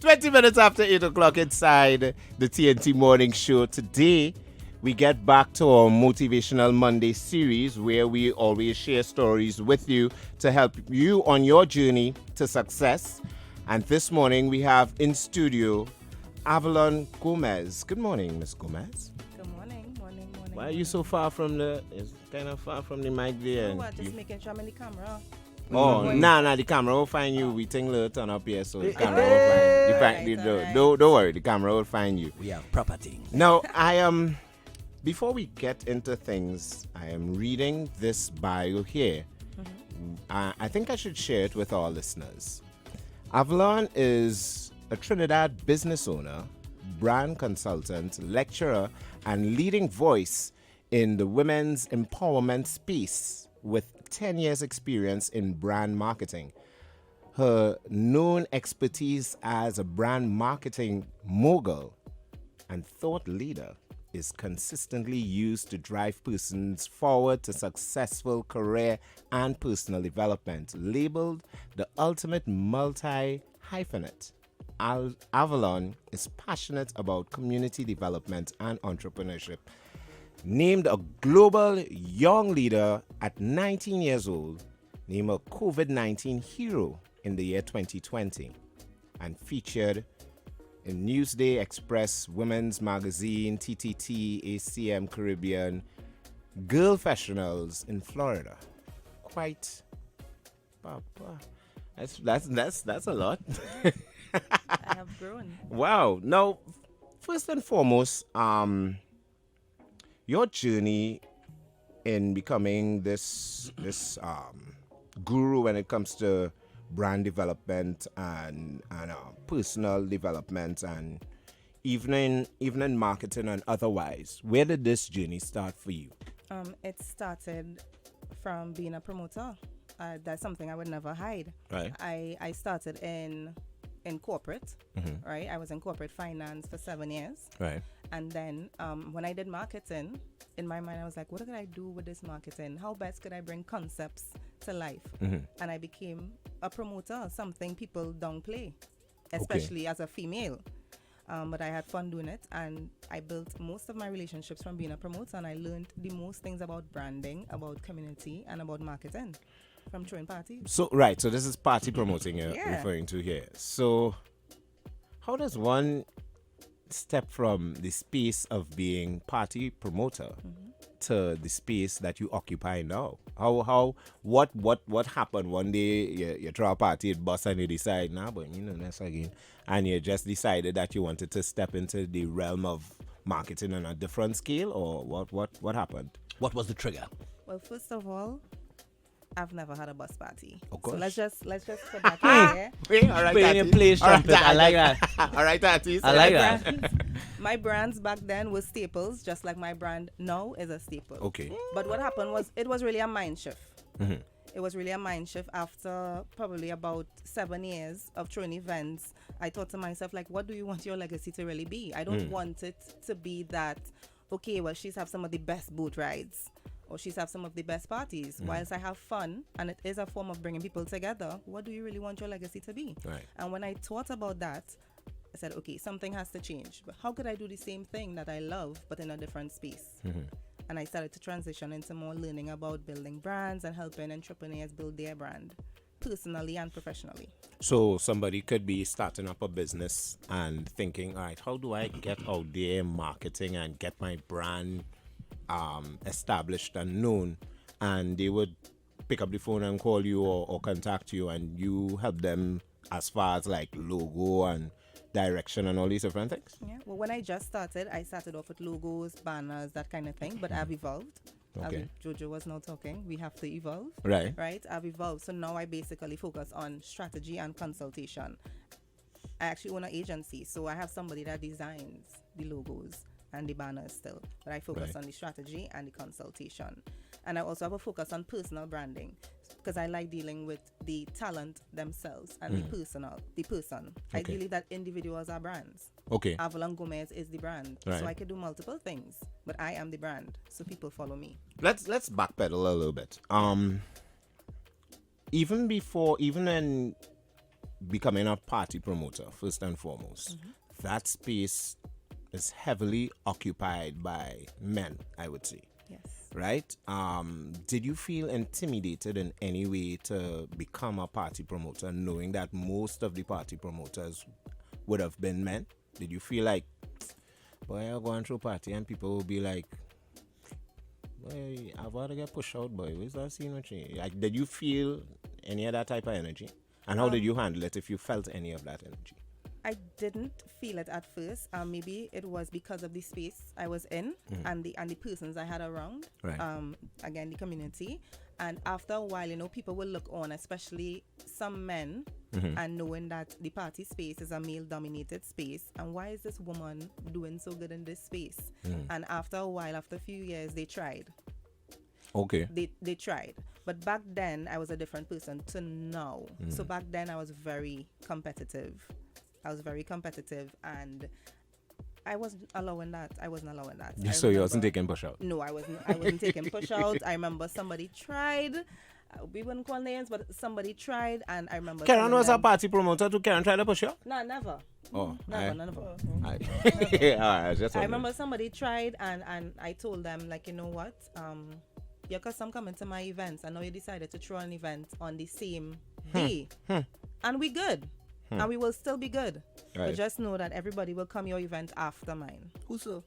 20 minutes after 8 o'clock inside the TnT Morning Show. Today, we get back to our Motivational Monday series where we always share stories with you to help you on your journey to success. And this morning, we have in studio Avalon Gomez. Good morning, Miss Gomez. Good morning. Why are you so far from the... It's kind of far from the mic there. Oh, just making sure I'm in the camera. Oh, nah, the camera will find you. We think little turn up here, so the camera will find you. Don't worry, the camera will find you. We have property. Now, before we get into things, I am reading this bio here. I think I should share it with our listeners. Avalon is a Trinidad business owner, brand consultant, lecturer, and leading voice in the women's empowerment space with 10 years experience in brand marketing. Her known expertise as a brand marketing mogul and thought leader is consistently used to drive persons forward to successful career and personal development. Labeled the ultimate multi-hyphenate, Avalon is passionate about community development and entrepreneurship. Named a global young leader at 19 years old, named a COVID-19 hero in the year 2020, and featured in Newsday Express, Women's Magazine, TTT, ACM Caribbean, Girl Professionals in Florida. Quite, Papa, that's a lot. I have grown. Wow. Now, first and foremost, your journey in becoming this guru when it comes to brand development and personal development and even in marketing and otherwise, where did this journey start for you? It started from being a promoter. That's something I would never hide. Right. I started in corporate, right? I was in corporate finance for 7 years. Right. And then when I did marketing, in my mind, I was like, what could I do with this marketing? How best could I bring concepts to life? And I became a promoter, something people downplay, especially as a female. But I had fun doing it, and I built most of my relationships from being a promoter, and I learned the most things about branding, about community, and about marketing from throwing parties. So this is party promoting you're referring to here. So how does one step from the space of being party promoter to the space that you occupy now? What happened one day? You throw a party at bus and you decide, but that's again, and you just decided that you wanted to step into the realm of marketing on a different scale, or what happened? What was the trigger? Well, first of all, I've never had a bus party. Of course. So let's just put that out there. Wait, all right, Playing your place, Trumpet. I like that. All right, Tati. I like that. My brands back then were staples, just like my brand now is a staple. Okay. But what happened was, it was really a mind shift. It was really a mind shift. After probably about 7 years of throwing events, I thought to myself, like, what do you want your legacy to really be? I don't want it to be that, okay, well, she's have some of the best boat rides, or she's have some of the best parties. Whilst I have fun, and it is a form of bringing people together, what do you really want your legacy to be? Right. And when I thought about that, I said, okay, something has to change. But how could I do the same thing that I love, but in a different space? And I started to transition into more learning about building brands and helping entrepreneurs build their brand, personally and professionally. So somebody could be starting up a business and thinking, all right, how do I get out there marketing and get my brand established and known? And they would pick up the phone and call you or contact you, and you help them as far as like logo and direction and all these different things? Yeah. Well, when I just started, I started off with logos, banners, that kind of thing. But I've evolved. Okay. Jojo was now talking. We have to evolve. Right. Right. I've evolved. So now I basically focus on strategy and consultation. I actually own an agency, so I have somebody that designs the logos and the banners still. But I focus on the strategy and the consultation. And I also have a focus on personal branding, because I like dealing with the talent themselves and the person. I believe that individuals are brands. Okay. Avalon Gomez is the brand. Right. So I can do multiple things, but I am the brand. So people follow me. Let's backpedal a little bit. Even becoming a party promoter, first and foremost, that space is heavily occupied by men, I would say. Yes. Right? Did you feel intimidated in any way to become a party promoter, knowing that most of the party promoters would have been men? Did you feel like, boy, I'm going through a party and people will be like, boy, I've got to get pushed out, boy. Where's that scene with you? Like, did you feel any of that type of energy? And how did you handle it if you felt any of that energy? I didn't feel it at first. Maybe it was because of the space I was in and the persons I had around. Right. Again, the community. And after a while, people will look on, especially some men, and knowing that the party space is a male-dominated space. And why is this woman doing so good in this space? And after a while, after a few years, they tried. Okay. They tried. But back then, I was a different person to now. So back then, I was very competitive. And I wasn't allowing that. So you wasn't taking push out? No, I wasn't taking push out. I remember somebody tried. We wouldn't call names, but somebody tried, and I remember. Karen was a party promoter too. Karen tried to push out? No, never. Oh, Never. I remember somebody tried, and I told them, like, you know what? Yeah, because I'm coming to my events. I know you decided to throw an event on the same day. And we good. And we will still be good. Right. But just know that everybody will come your event after mine. Who's so?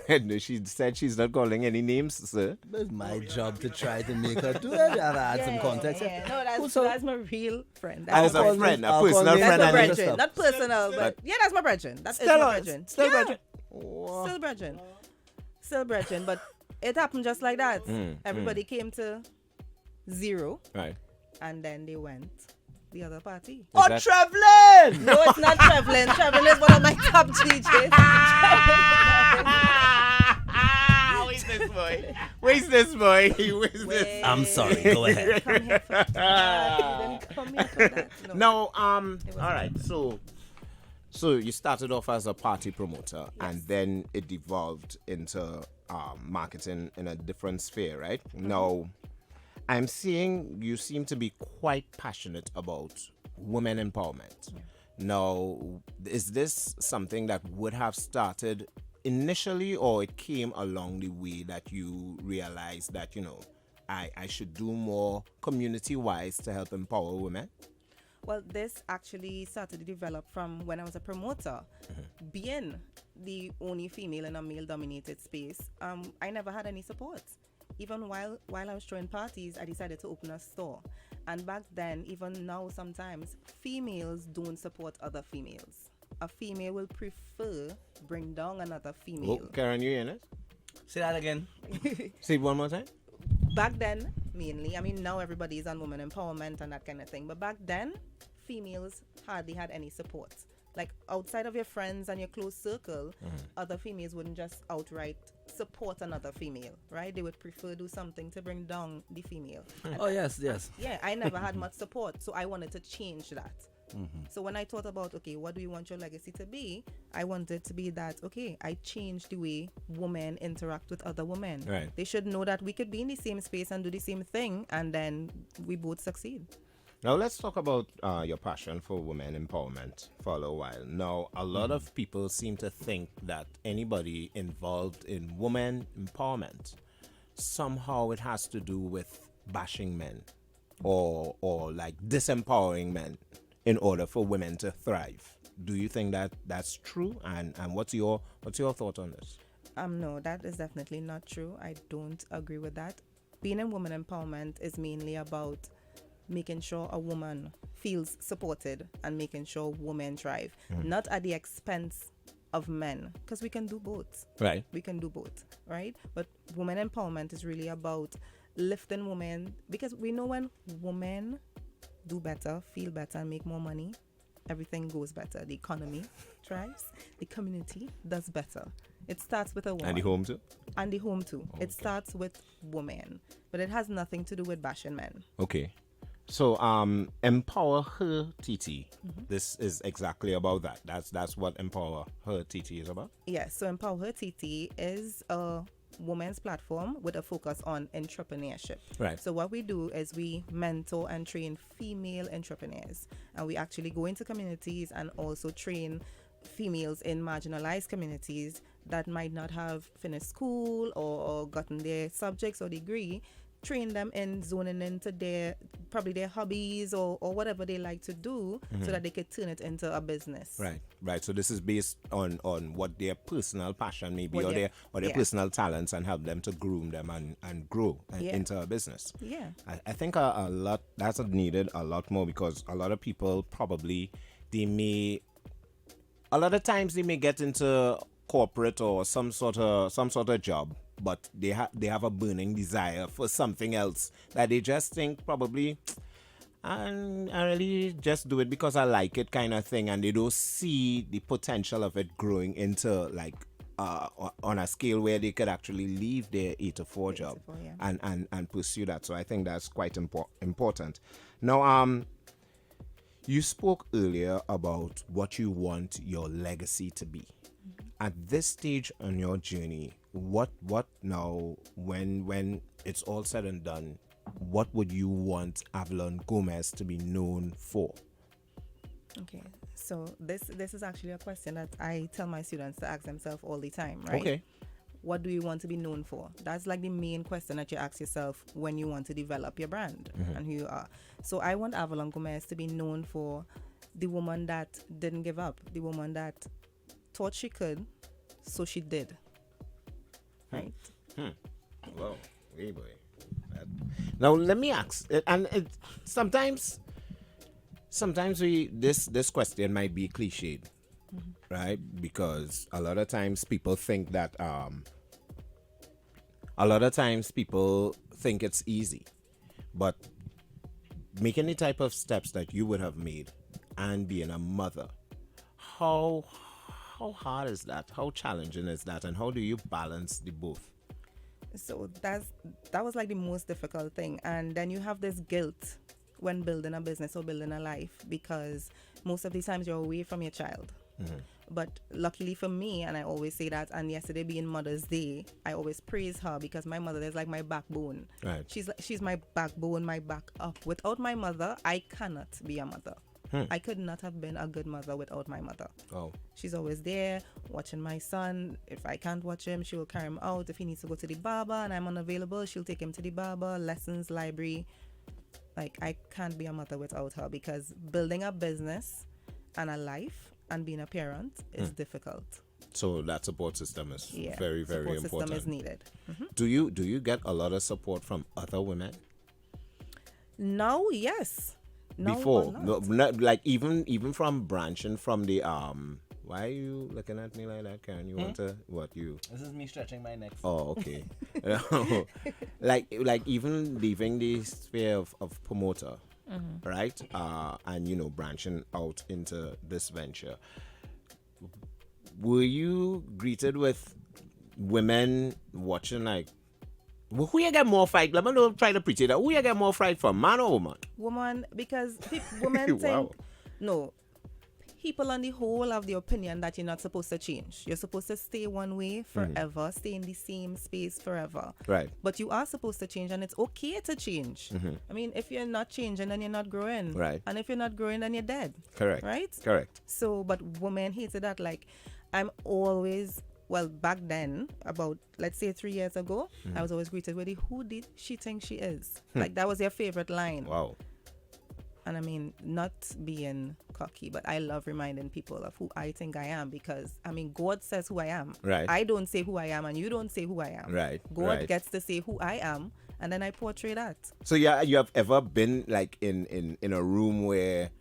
No, she said she's not calling any names, sir. It's my job to try to make her do it. I gotta add some context. Yeah. No, that's my real friend. As a friend, a personal That's friend. my and brethren. Not personal, but yeah, that's my brethren. That is my brethren. Still Yeah. brethren. Wow. Still brethren. But it happened just like that. Everybody came to zero. Right. And then they went the other party. Traveling! No, it's not traveling. Traveling is one of my top DJs. Where's this boy? I'm sorry. Go ahead. Come here for that. You didn't come here for that. No, all right. So you started off as a party promoter, and then it devolved into marketing in a different sphere, right? Now, I'm seeing you seem to be quite passionate about women empowerment. Yeah. Now, is this something that would have started initially, or it came along the way that you realized that, I should do more community-wise to help empower women? Well, this actually started to develop from when I was a promoter. Being the only female in a male-dominated space, I never had any support. Even while I was throwing parties, I decided to open a store. And back then, even now sometimes, females don't support other females. A female will prefer bring down another female. Oh, Karen, you in it? Say that again. Say it one more time. Back then, mainly, now everybody is on women empowerment and that kind of thing. But back then, females hardly had any support. Like outside of your friends and your close circle, other females wouldn't just outright support another female, right? They would prefer do something to bring down the female. Oh, yes. Yeah, I never had much support, so I wanted to change that. So when I thought about, okay, what do you want your legacy to be? I wanted to be that, okay, I changed the way women interact with other women. Right. They should know that we could be in the same space and do the same thing, and then we both succeed. Now let's talk about your passion for women empowerment for a little while. Now, a lot of people seem to think that anybody involved in women empowerment, somehow it has to do with bashing men or like disempowering men in order for women to thrive. Do you think that that's true? And what's your thought on this? No, that is definitely not true. I don't agree with that. Being in women empowerment is mainly about making sure a woman feels supported and making sure women thrive, not at the expense of men, because we can do both. Right. We can do both, right? But women empowerment is really about lifting women, because we know when women do better, feel better, and make more money, everything goes better. The economy thrives, the community does better. It starts with a woman. And the home too? And the home too. Okay. It starts with women, but it has nothing to do with bashing men. Okay. So, EmpowerHERtt TT. This is exactly about that. That's what EmpowerHERtt TT is about. Yes, so EmpowerHERtt TT is a women's platform with a focus on entrepreneurship. Right. So what we do is we mentor and train female entrepreneurs, and we actually go into communities and also train females in marginalized communities that might not have finished school or gotten their subjects or degree, train them in zoning into their hobbies or whatever they like to do, so that they could turn it into a business. Right. So this is based on what their personal passion may be, What or their- their personal talents, and help them to groom them and grow into a business. Yeah. I think a lot that's needed a lot more, because a lot of people probably a lot of times they may get into corporate or some sort of job, but they have a burning desire for something else that they just think probably, and I really just do it because I like it, kind of thing, and they don't see the potential of it growing into like on a scale where they could actually leave their 8 to 4 job and pursue that. So I think that's quite important. Now, you spoke earlier about what you want your legacy to be. At this stage on your journey, what now, when it's all said and done, what would you want Avalon Gomez to be known for? Okay, so this is actually a question that I tell my students to ask themselves all the time, right? Okay. What do you want to be known for? That's like the main question that you ask yourself when you want to develop your brand and who you are. So I want Avalon Gomez to be known for the woman that didn't give up, the woman that thought she could, so she did. Right? Wow, hey boy. Now let me ask, sometimes this question might be cliched, right? Because a lot of times people think that it's easy, but making the type of steps that you would have made and being a mother, how hard is that? How challenging is that? And how do you balance the both? So that was like the most difficult thing. And then you have this guilt when building a business or building a life, because most of the times you're away from your child. But luckily for me, and I always say that, and yesterday being Mother's Day, I always praise her, because my mother is like my backbone. Right. She's my backbone, my backup. Without my mother, I cannot be a mother. I could not have been a good mother without my mother. Oh. She's always there watching my son. If I can't watch him, she will carry him out. If he needs to go to the barber and I'm unavailable, she'll take him to the barber, lessons, library. Like, I can't be a mother without her, because building a business and a life and being a parent is difficult. So that support system is very, very important. Support system is needed. Do you get a lot of support from other women? Now, yes. Now, Before, not, like even from branching from the Why are you looking at me like that, Karen? You want to what you? This is me stretching my neck. Oh, okay. like even leaving the sphere of promoter, right? And branching out into this venture. Were you greeted with women watching like? Who you get more fight? Let me not try to preach it. Who you get more fight from, man or woman? Woman, because women think no. People on the whole have the opinion that you're not supposed to change. You're supposed to stay one way forever, stay in the same space forever. Right. But you are supposed to change, and it's okay to change. I mean, if you're not changing, then you're not growing. Right. And if you're not growing, then you're dead. Correct. Right? Correct. So, but women hated that. Like, I'm always, well, back then, about, let's say 3 years ago, I was always greeted with the, who did she think she is? Like, that was their favorite line. Wow. And I mean, not being cocky, but I love reminding people of who I think I am, because, I mean, God says who I am. Right. I don't say who I am, and you don't say who I am. Right. God gets to say who I am, and then I portray that. So yeah, you have ever been like in a room where,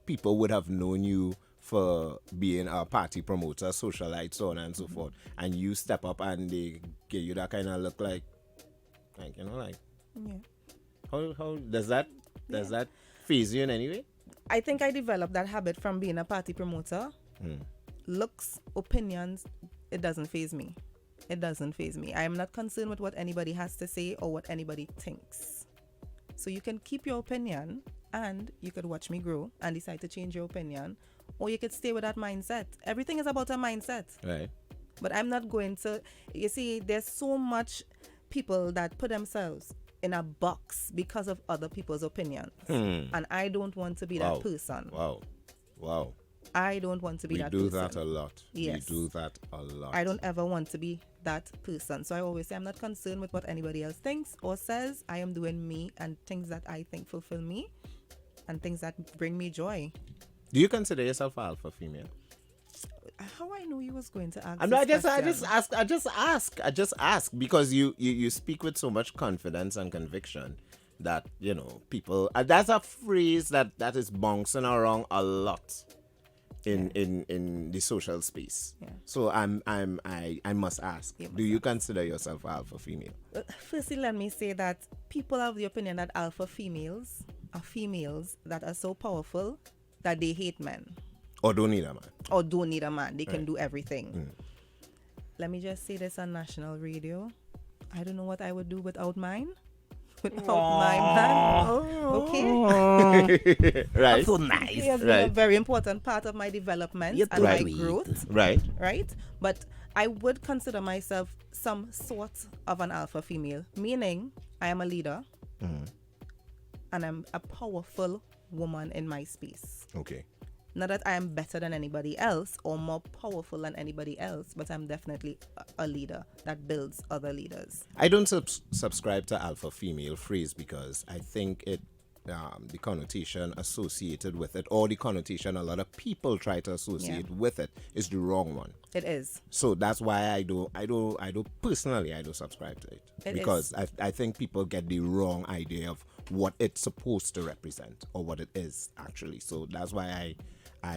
people would have known you for being a party promoter, socialite, so on and so forth, and you step up and they give you that kind of look like Yeah. how does that phase you in any way? I think I developed that habit from being a party promoter. Looks, opinions, it doesn't faze me. It doesn't faze me. I am not concerned with what anybody has to say or what anybody thinks. So you can keep your opinion, and you could watch me grow and decide to change your opinion, or you could stay with that mindset. Everything is about a mindset. Right. But I'm not going to, you see, there's so much people that put themselves in a box because of other people's opinions. And I don't want to be that person. Wow. I don't want to be that person. We do that a lot. Yes. We do that a lot. I don't ever want to be that person. So I always say I'm not concerned with what anybody else thinks or says. I am doing me and things that I think fulfill me and things that bring me joy. Do you consider yourself alpha female? How I knew you was going to ask I just ask because you speak with so much confidence and conviction that, you know, people, that's a phrase that is bouncing around a lot in the social space. Yeah. So I must ask, do you consider yourself alpha female? Firstly, let me say that people have the opinion that alpha females are females that are so powerful that they hate men. Or don't need a man. They can do everything. Let me just say this on national radio. I don't know what I would do without mine. Without my man. Okay. Right. So nice. He has been a very important part of my development and my growth. Right. But I would consider myself some sort of an alpha female, meaning I am a leader and I'm a powerful woman in my space. Okay. Not that I am better than anybody else or more powerful than anybody else, but I'm definitely a leader that builds other leaders. I don't subscribe to alpha female phrase because I think it the connotation associated with it, or the connotation a lot of people try to associate with it, is the wrong one. It is. So that's why I don't personally subscribe to it. Because I think people get the wrong idea of what it's supposed to represent or what it is actually. So that's why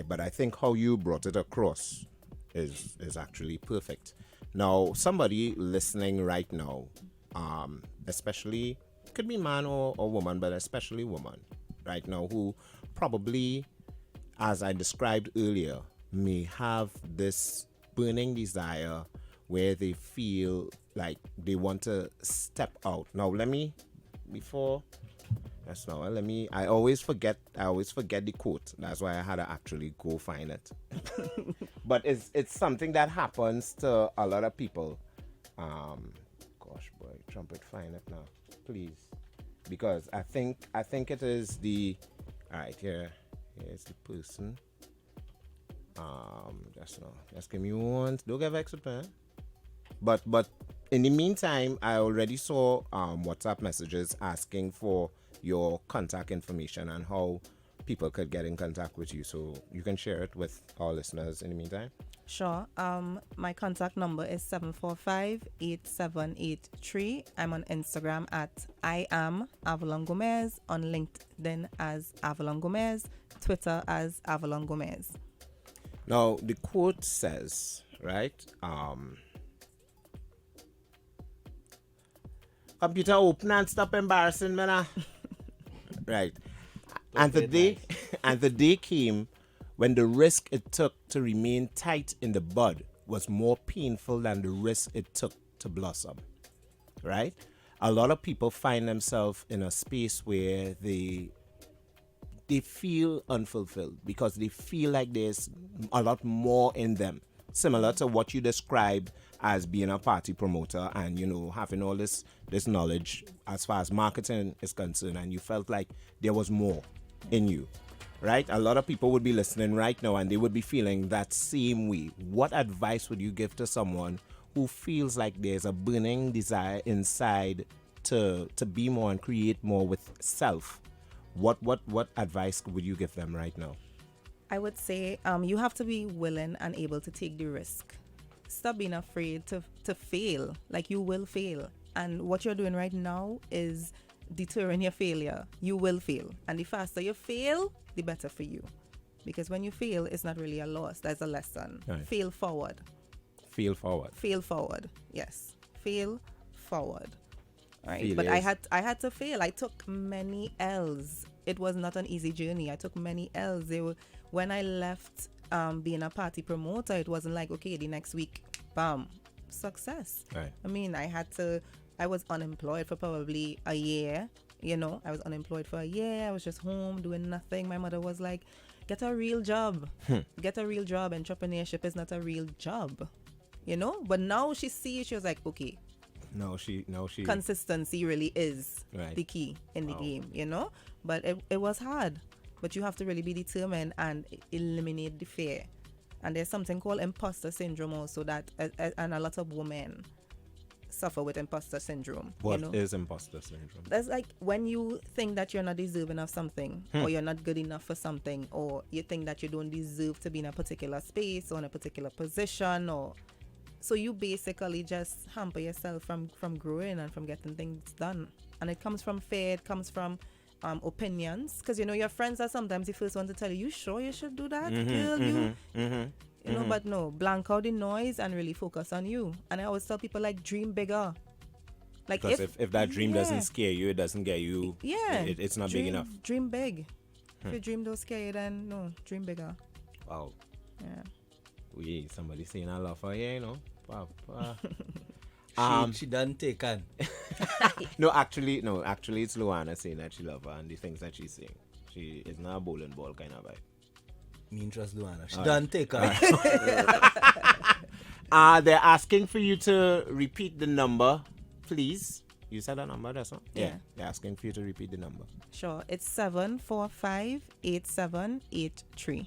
but I think how you brought it across is actually perfect. Now, somebody listening right now, especially, could be man or woman, but especially woman right now, who probably, as I described earlier, may have this burning desire where they feel like they want to step out. Now, I always forget the quote. That's why I had to actually go find it. But it's something that happens to a lot of people. Gosh, boy, Trumpet, find it now, please, because I think it is the. All right, here's the person. Just give me one. Don't get vexed with me. But in the meantime, I already saw WhatsApp messages asking for your contact information and how people could get in contact with you. So you can share it with our listeners in the meantime. Sure. My contact number is 745-8783. I'm on Instagram at I am Avalon Gomez, on LinkedIn as Avalon Gomez, Twitter as Avalon Gomez. Now, the quote says, right? Computer open and stop embarrassing me now. Right. And the day came when the risk it took to remain tight in the bud was more painful than the risk it took to blossom. Right? A lot of people find themselves in a space where they feel unfulfilled because they feel like there's a lot more in them. Similar to what you described as being a party promoter and, you know, having all this knowledge as far as marketing is concerned, and you felt like there was more in you, right? A lot of people would be listening right now and they would be feeling that same way. What advice would you give to someone who feels like there's a burning desire inside to be more and create more with self? What advice would you give them right now? I would say you have to be willing and able to take the risk. Stop being afraid to fail. Like, you will fail. And what you're doing right now is deterring your failure. You will fail. And the faster you fail, the better for you. Because when you fail, it's not really a loss. That's a lesson. Right. Fail forward. Fail forward. Fail forward. Yes. Fail forward. Right. Failures. But I had to fail. I took many L's. It was not an easy journey. I took many L's. When I left being a party promoter, it wasn't like, okay, the next week, bam, success. Right. I mean, I was unemployed for probably a year. You know, I was unemployed for a year. I was just home doing nothing. My mother was like, get a real job. Get a real job. Entrepreneurship is not a real job. you know. But now she sees, she was like, okay, No, she. consistency really is Right. the key in the game, you know. But it was hard. But you have to really be determined and eliminate the fear. And there's something called imposter syndrome also that, and a lot of women suffer with imposter syndrome. What you know? is imposter syndrome? That's like when you think that you're not deserving of something, or you're not good enough for something, or you think that you don't deserve to be in a particular space or in a particular position, or so you basically just hamper yourself from growing and from getting things done. And it comes from fear, it comes from opinions, because you know your friends are sometimes the first one to tell you sure you should do that, girl, you know, but no, blank out the noise and really focus on you. And I always tell people, like, dream bigger. Like, Because if that dream doesn't scare you, it doesn't get you. Yeah, it's not big enough. Dream big. If your dream don't scare you, then no, dream bigger. Wow. Yeah. Somebody saying I love her here, you know. Wow. She done taken. No, actually, it's Luana saying that she love her and the things that she's saying. She is not a bowling ball kind of vibe. Me trust Luana. She done taken. They're asking for you to repeat the number, please. You said a number, that's not? Yeah. They're asking for you to repeat the number. Sure. It's 745-8783.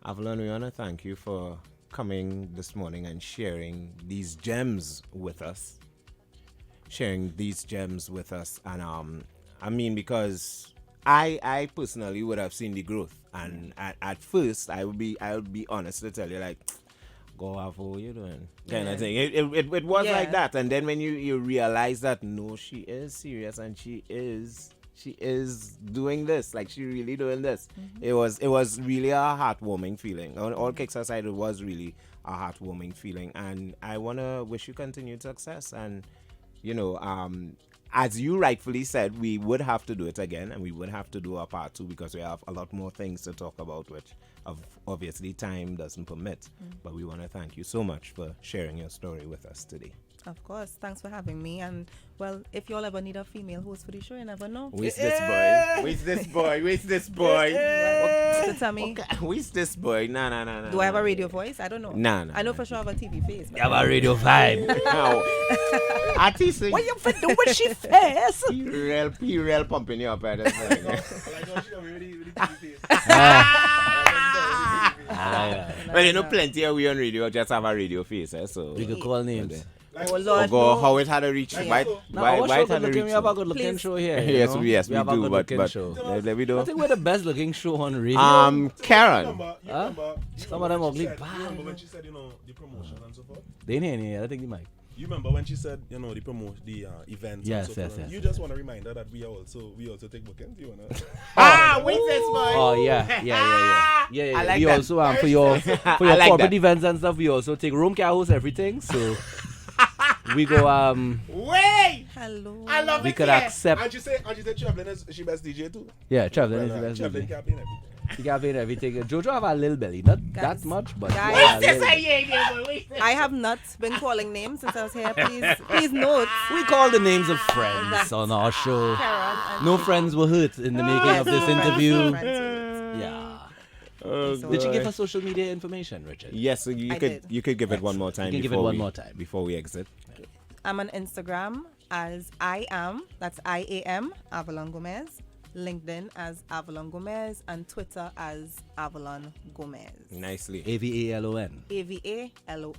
Avalon, we want to thank you for coming this morning and sharing these gems with us. And I mean, because I personally would have seen the growth, and at first I would be honest to tell you, like, go have what you doing kind of thing. It was like that, and then when you realize that no, she is serious and she is doing this, like she really doing this. It was really a heartwarming feeling. All kicks aside, it was really a heartwarming feeling, and I want to wish you continued success. And you know, as you rightfully said, we would have to do it again, and we would have to do a part 2 because we have a lot more things to talk about, which obviously time doesn't permit. But we want to thank you so much for sharing your story with us today. Of course. Thanks for having me. And, well, if y'all ever need a female host for the show, you never know. Where's this boy? So tell me, Where's this boy? Nah. do I have a radio voice? I don't know. Nah. I know for sure I have a TV face. You have a radio vibe. No. Artist, What you fit do with she face? P-Real pumping you up at this thing. Well, you know, plenty of we on radio just have a radio face, so We could call names. Oh, Lord, go no. how it had a reach. Why Our it show had a good looking. reach? We have a good looking Please. show here. Yes, you know? we have do, a good but looking show. let me do. I think we're the best looking show on radio. Karen. Some of them ugly. You remember when she said, you know, the promotions and so forth? They ain't here. I think the mic. You remember when she said, you know, the events Yes, and so forth? yes. You just want to remind her that we also take bookings. You wanna? Wait this boy. Oh yeah. I like we that. also for your I like corporate that. events and stuff. We also take room care host everything. So we go Wait. Hello. I love we it could here. accept. And she said Traveling is she best DJ too? Yeah, traveling Well, is the best. Traveling DJ. can't be in everything. He can play everything. Jojo have a little belly, not Guys. that much, but Guys. yeah, a This little. I have not been calling names since I was here. Please note. We call the names of friends on our show. Karen and No friends were hurt in the making of this interview. Friends with- Yeah. Oh, So- Did you give boy. us social media information, Richard? Yes, so you I could did. you could give it one more time. You can give it before one we- more time. before we exit. I'm on Instagram as that's IAM, Avalon Gomez. LinkedIn as Avalon Gomez, and Twitter as Avalon Gomez. Nicely. AVALON. AVALON.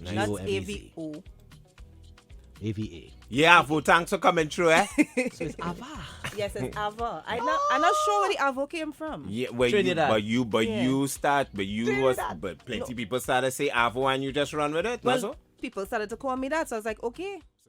Nice. Not G-O-M-E-Z. AVO. AVA. Yeah, for thanks for coming through, eh? So it's Ava. Yes, it's Ava. I'm not sure where the Avo came from. Yeah, Trinidad. but Yeah. plenty people started to say Avo and you just run with it. Well, no, so? people started to call me that, so I was like, okay,